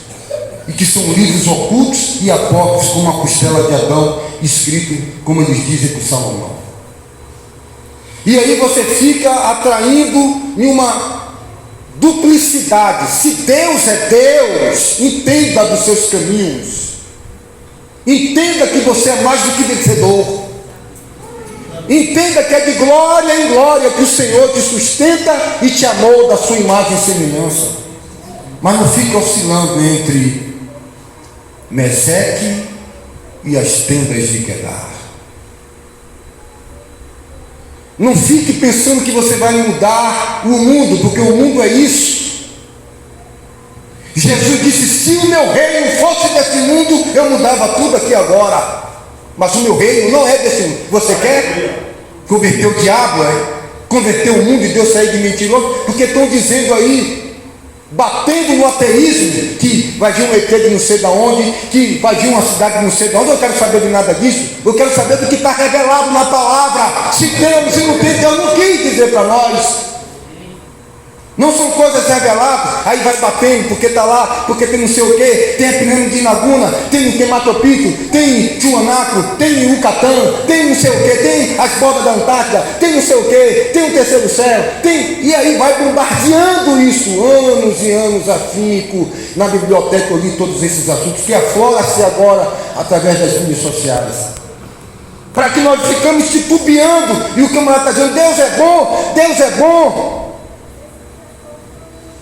e que são livros ocultos e apócrifos, como a costela de Adão, escrito, como eles dizem, por Salomão. E aí você fica atraindo em uma duplicidade. Se Deus é Deus, entenda dos seus caminhos. Entenda que você é mais do que vencedor. Entenda que é de glória em glória que o Senhor te sustenta e te amou da sua imagem e semelhança. Mas não fica oscilando entre Meseque e as tendas de Quedar. Não fique pensando que você vai mudar o mundo, porque o mundo é isso. Jesus disse: se o meu reino fosse desse mundo, eu mudava tudo aqui agora. Mas o meu reino não é desse mundo. Você quer converter o diabo, converter o mundo e Deus sair de mentiroso? Porque estão dizendo aí, batendo no ateísmo, que vai vir um ET de não sei de onde, que vai vir uma cidade de não sei de onde. Eu não quero saber de nada disso. Eu quero saber do que está revelado na palavra. Se tem, se não tem, Deus não quis dizer para nós. Não são coisas reveladas, aí vai batendo, porque está lá, porque tem não sei o que, tem a Epinema de Laguna, tem Mato Picchu, tem Tiwanaku, tem Yucatán, tem não sei o que, tem as bordas da Antártida, tem não sei o que, tem o terceiro céu, tem, e aí vai bombardeando isso, anos e anos afinco. Na biblioteca eu li todos esses assuntos, que aflora-se agora através das mídias sociais. Para que nós ficamos titubeando, e o camarada está dizendo: Deus é bom, Deus é bom.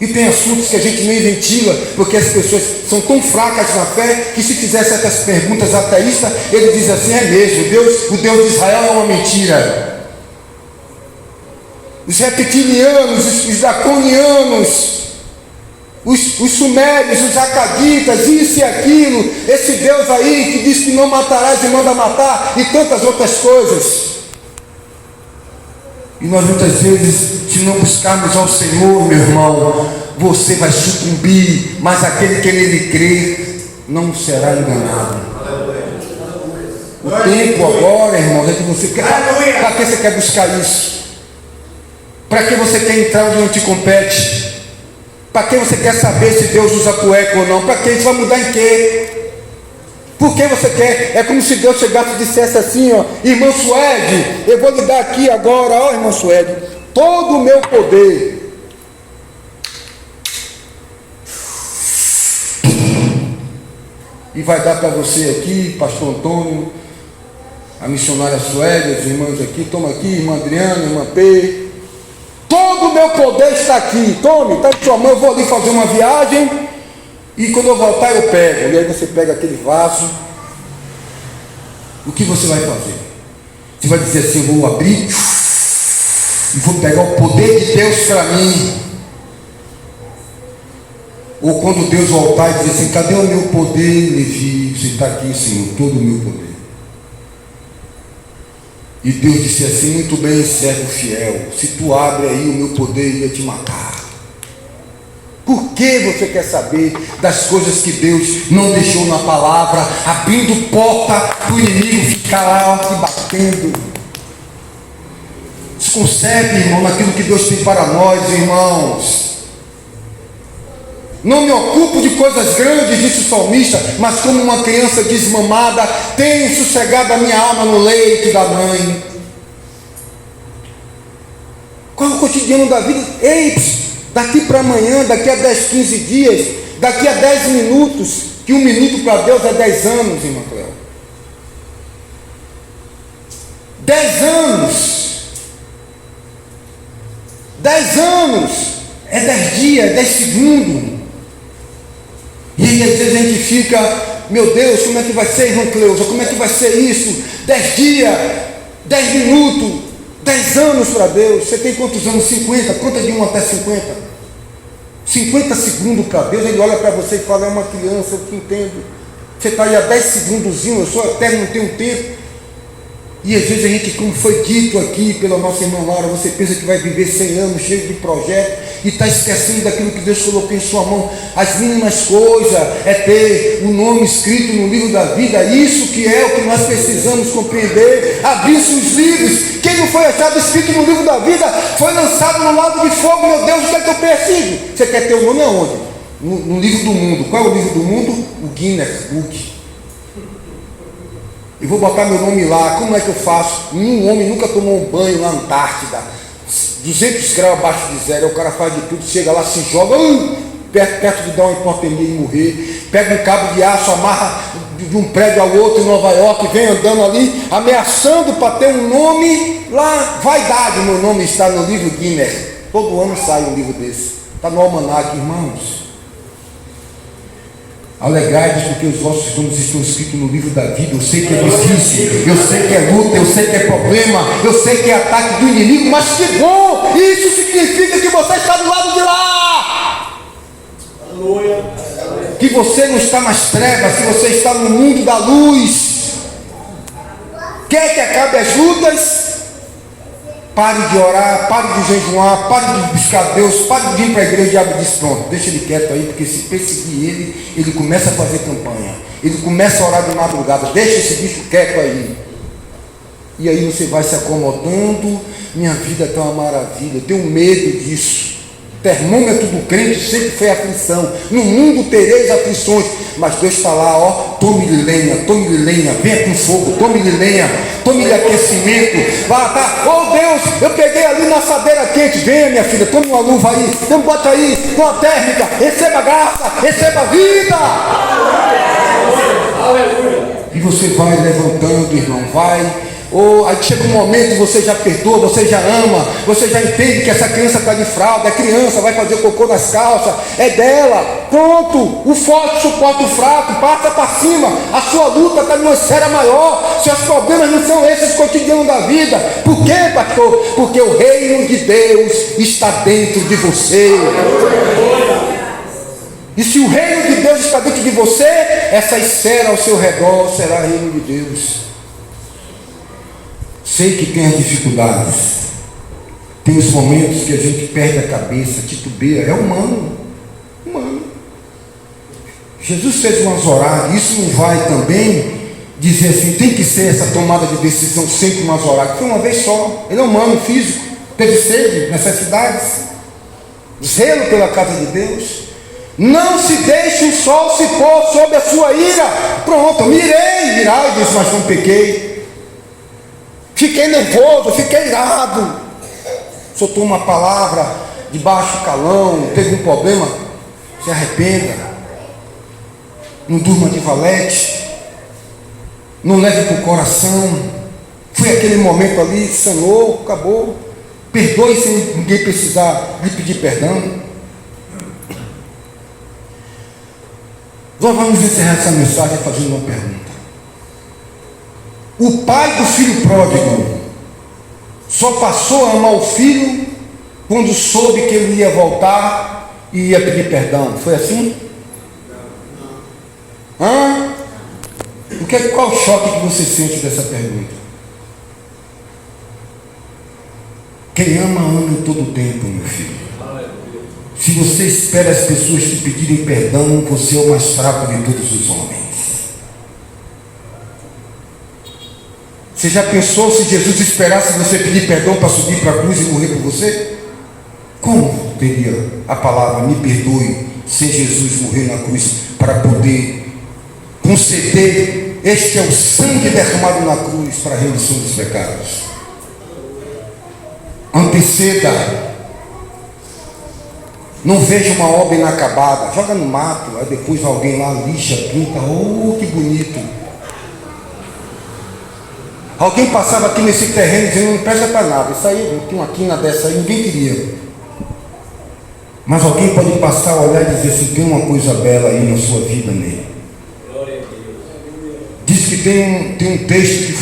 E tem assuntos que a gente nem ventila, porque as pessoas são tão fracas na fé, que se fizer certas perguntas ateístas, ele diz assim: é mesmo, o Deus de Israel é uma mentira. Os reptilianos, os draconianos, os sumérios, os acaditas, isso e aquilo, esse Deus aí que diz que não matarás e manda matar, e tantas outras coisas. E nós muitas vezes, se não buscarmos ao Senhor, meu irmão, você vai sucumbir, mas aquele que nele crê não será enganado. O tempo agora, irmão, é que você quer. Para que você quer buscar isso? Para que você quer entrar onde não te compete? Para que você quer saber se Deus usa cueca ou não? Para que isso vai mudar em quê? Por que você quer? É como se Deus chegasse e dissesse assim: ó, irmã Suede, eu vou lhe dar aqui agora, ó, irmã Suede, todo o meu poder. E vai dar para você aqui, pastor Antônio, a missionária Suede, as irmãs aqui, toma aqui, irmã Adriana, irmã P. Todo o meu poder está aqui, tome, está em sua mão, eu vou ali fazer uma viagem. E quando eu voltar eu pego. E aí você pega aquele vaso. O que você vai fazer? Você vai dizer assim: eu vou abrir e vou pegar o poder de Deus para mim. Ou quando Deus voltar e dizer assim: cadê o meu poder, Levi? Você está aqui, Senhor, todo o meu poder. E Deus disse assim: muito bem, servo fiel, se tu abre aí, o meu poder ia te matar. Por que você quer saber das coisas que Deus não deixou na palavra, abrindo porta para o inimigo ficar lá te batendo? Se conserve, irmão, naquilo que Deus tem para nós, irmãos. Não me ocupo de coisas grandes, disse o salmista, mas como uma criança desmamada, tenho sossegado a minha alma no leito da mãe. Qual é o cotidiano da vida? Ei, daqui para amanhã, daqui a 10, 15 dias, daqui a 10 minutos, que um minuto para Deus é 10 anos, irmão Cléo. 10 anos. 10 anos é 10 dias, 10 segundos. E aí às vezes a gente fica: meu Deus, como é que vai ser, irmão Cleusa? Como é que vai ser isso? 10 dias, 10 minutos, 10 anos para Deus. Você tem quantos anos? 50, conta de 1 até 50. 50 segundos para Deus. Ele olha para você e fala: é uma criança, eu te entendo. Você está aí a 10 segundos, eu sou eterno, não tenho tempo. E às vezes a gente, como foi dito aqui pela nossa irmã Laura, você pensa que vai viver 100 anos cheio de projetos e está esquecendo daquilo que Deus colocou em sua mão. As mínimas coisas é ter o nome escrito no livro da vida. Isso que é o que nós precisamos compreender. Abrir-se os livros. Quem não foi achado escrito no livro da vida foi lançado no lago de fogo. Meu Deus, o que é que eu persigo? Você quer ter o nome aonde? No livro do mundo. Qual é o livro do mundo? O Guinness Book. Eu vou botar meu nome lá. Como é que eu faço? Nenhum homem nunca tomou um banho na Antártida, 200 graus abaixo de zero. O cara faz de tudo, chega lá, se joga perto de dar uma hipotermia e morrer. Pega um cabo de aço, amarra de um prédio ao outro em Nova York, vem andando ali, ameaçando para ter um nome lá. Vaidade, meu nome está no livro Guinness. Todo ano sai um livro desse. Está no almanaque, irmãos. Alegrai-vos porque os vossos nomes estão escritos no livro da vida. Eu sei que é difícil, eu sei que é luta, eu sei que é problema, eu sei que é ataque do inimigo, mas que bom! Isso significa que você está do lado de lá. Aleluia. você não está nas trevas, que você está no mundo da luz. Quer que acabe as lutas? Pare de orar, pare de jejuar, pare de buscar Deus, pare de vir para a igreja. O diabo diz: pronto, deixa ele quieto aí, porque se perseguir ele começa a fazer campanha, ele começa a orar de madrugada. Deixa esse bicho quieto aí. E aí você vai se acomodando. Minha vida está uma maravilha, eu tenho medo disso. Termômetro do crente sempre foi aflição. No mundo tereis aflições, mas Deus está lá, ó, tome-lhe lenha, venha com fogo, tome-lhe lenha, tome-lhe aquecimento. Vá, tá, oh Deus, eu peguei ali na assadeira quente, venha minha filha, tome uma luva aí, então bota aí, uma térmica, receba graça, receba vida. E você vai levantando, irmão, vai. Ou aí chega um momento, você já perdoa, você já ama, você já entende que essa criança está de fralda, é criança, vai fazer cocô nas calças, é dela, pronto, o forte suporta o fraco, passa para cima, a sua luta está numa esfera maior, seus problemas não são esses cotidianos da vida. Por quê, pastor? Porque o reino de Deus está dentro de você. E se o reino de Deus está dentro de você, essa esfera ao seu redor será o reino de Deus. Sei que tem as dificuldades, tem os momentos que a gente perde a cabeça, titubeia, é humano. Jesus fez umas horários, isso não vai também dizer assim, tem que ser essa tomada de decisão sempre umas horários, foi uma vez só, ele é humano, físico, teve sede, necessidades, zelo pela casa de Deus. Não se deixe o sol se pôr sobre a sua ira. Pronto, mirei, disse, mas não pequei. Fiquei nervoso, fiquei irado. Soltou uma palavra de baixo calão, teve um problema, se arrependa. Não durma de valete. Não leve para o coração. Foi aquele momento ali, sanou, acabou. Perdoe sem ninguém precisar lhe pedir perdão. Nós vamos encerrar essa mensagem fazendo uma pergunta. O pai do filho pródigo só passou a amar o filho quando soube que ele ia voltar e ia pedir perdão. Foi assim? Qual o choque que você sente dessa pergunta? Quem ama em todo o tempo, meu filho. Se você espera as pessoas te pedirem perdão, você é o mais fraco de todos os homens. Você já pensou se Jesus esperasse você pedir perdão para subir para a cruz e morrer por você? Como teria a palavra me perdoe sem Jesus morrer na cruz para poder conceder? Este é o sangue derramado na cruz para a remissão dos pecados. Anteceda. Não veja uma obra inacabada, joga no mato, aí depois alguém lá lixa, pinta, oh que bonito. Alguém passava aqui nesse terreno dizendo, não presta para nada, isso aí, tem uma quina dessa aí, ninguém queria. Mas alguém pode passar, olhar e dizer assim, tem uma coisa bela aí na sua vida, Ney. Diz que tem um texto que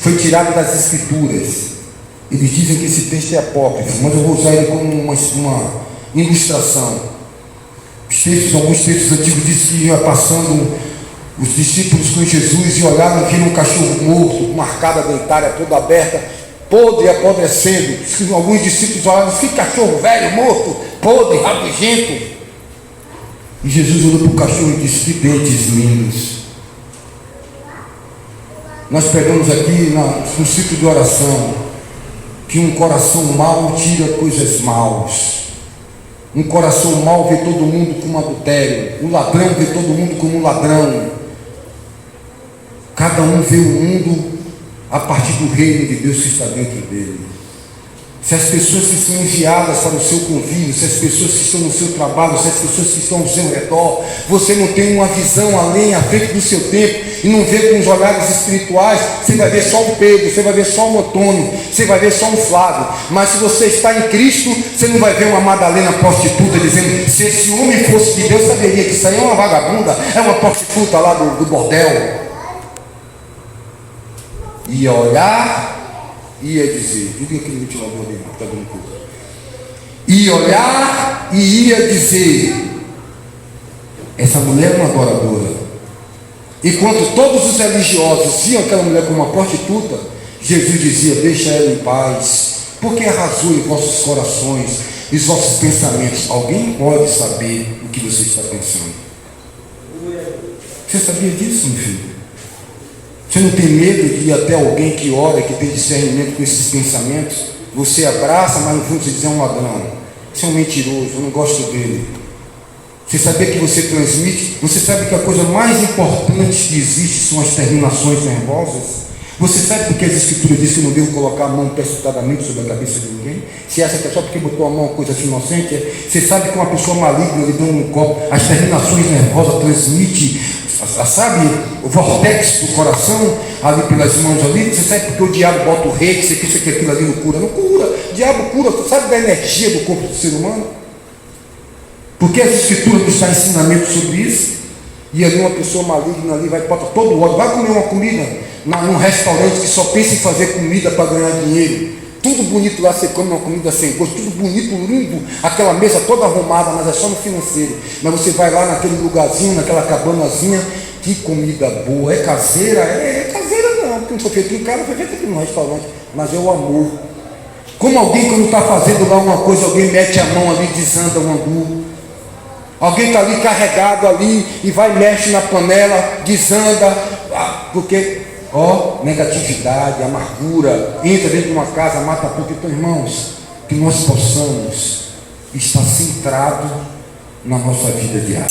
foi tirado das Escrituras. Eles dizem que esse texto é apócrifo, mas eu vou usar ele como uma ilustração. Alguns textos antigos dizem que ia passando os discípulos com Jesus e olharam e viram um cachorro morto, uma arcada dentária toda aberta, podre e apodrecendo. Alguns discípulos olharam e disseram, que cachorro velho, morto, podre, rabugento. E Jesus olhou para o cachorro e disse, que dentes lindos. Nós pegamos aqui no ciclo de oração que um coração mau tira coisas maus. Um coração mau vê todo mundo como adultério. Um ladrão vê todo mundo como um ladrão. Cada um vê o mundo a partir do reino de Deus que está dentro dele. Se as pessoas que são enviadas para o seu convívio, se as pessoas que estão no seu trabalho, se as pessoas que estão ao seu redor, você não tem uma visão além, à frente do seu tempo, e não vê com os olhares espirituais, você vai ver só um Pedro, você vai ver só um Antônio, você vai ver só um Flávio. Mas se você está em Cristo, você não vai ver uma Madalena prostituta dizendo, se esse homem fosse de Deus, saberia que isso aí é uma vagabunda, é uma prostituta lá do bordel. Ia olhar, ia dizer, diga aquele ventilador ali que está dando culpa. Ia olhar e ia dizer, Essa mulher é uma adoradora. Enquanto todos os religiosos viam aquela mulher como uma prostituta, Jesus dizia: deixa ela em paz, porque arrasou em vossos corações e os vossos pensamentos. Alguém pode saber o que você está pensando. Você sabia disso, meu filho? Você não tem medo de ir até alguém que ora, que tem discernimento com esses pensamentos? Você abraça, mas no fundo você diz: é um ladrão, você é um mentiroso, eu não gosto dele. Você sabia que você transmite? Você sabe que a coisa mais importante que existe são as terminações nervosas? Você sabe porque as escrituras dizem que não devo colocar a mão precipitadamente sobre a cabeça de ninguém? Se acha que é só porque botou a mão uma coisa assim inocente? Você sabe que uma pessoa maligna lhe dando um copo, as terminações nervosas transmite, sabe, o vortex do coração ali pelas mãos ali. Você sabe porque o diabo bota o rei, que você pensa que aquilo ali não cura? Não cura, o diabo cura. Você sabe da energia do corpo do ser humano? Porque as escrituras nos dão ensinamento sobre isso. E ali uma pessoa maligna ali vai botar todo o ódio, vai comer uma comida num restaurante que só pensa em fazer comida para ganhar dinheiro. Tudo bonito lá, você come uma comida sem gosto, tudo bonito, lindo, aquela mesa toda arrumada, mas é só no financeiro. Mas você vai lá naquele lugarzinho, naquela cabanazinha, que comida boa, é caseira? É caseira não, porque não foi feito em casa, foi feito aqui no restaurante, mas é o amor. Como alguém quando está fazendo lá uma coisa, alguém mete a mão ali, desanda o angu. Alguém está ali carregado ali e vai, mexe na panela, desanda, porque, negatividade, amargura, entra dentro de uma casa, mata tudo. Então, irmãos, que nós possamos estar centrados na nossa vida diária.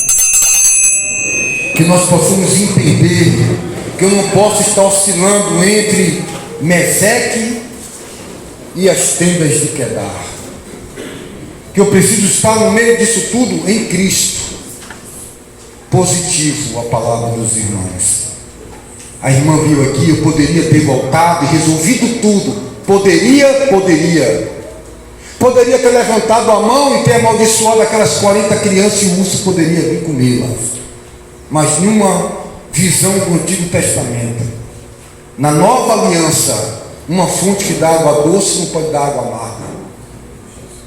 Que nós possamos entender que eu não posso estar oscilando entre Meseque e as tendas de Quedar. Que eu preciso estar no meio disso tudo em Cristo. Positivo a palavra dos irmãos. A irmã viu aqui, eu poderia ter voltado e resolvido tudo. Poderia ter levantado a mão e ter amaldiçoado aquelas 40 crianças e o urso poderia vir comê-las. Mas numa visão do Antigo Testamento, na nova aliança, uma fonte que dá água doce não pode dar água amarga.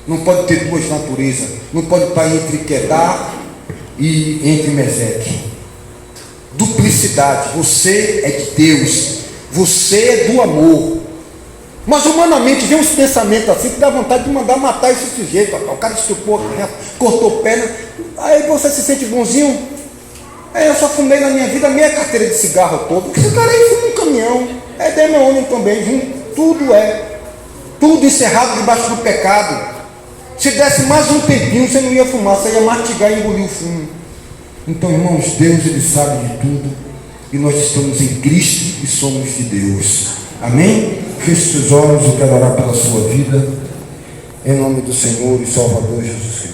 Não pode ter duas naturezas. Não pode estar entre Quedar e entre Meseque. Duplicidade. Você é de Deus. Você é do amor. Mas humanamente vem uns pensamentos assim que dá vontade de mandar matar esse sujeito. O cara estuprou, cortou perna. Aí você se sente bonzinho. Eu só fumei na minha vida meia carteira de cigarro todo. Porque esse cara aí fuma um caminhão. É demônio também. Tudo é. Tudo encerrado debaixo do pecado. Se desse mais um tempinho, você não ia fumar, você ia mastigar e engolir o fumo. Então, irmãos, Deus, Ele sabe de tudo. E nós estamos em Cristo e somos de Deus. Amém? Feche seus olhos, eu quero orar pela sua vida. Em nome do Senhor e Salvador Jesus Cristo.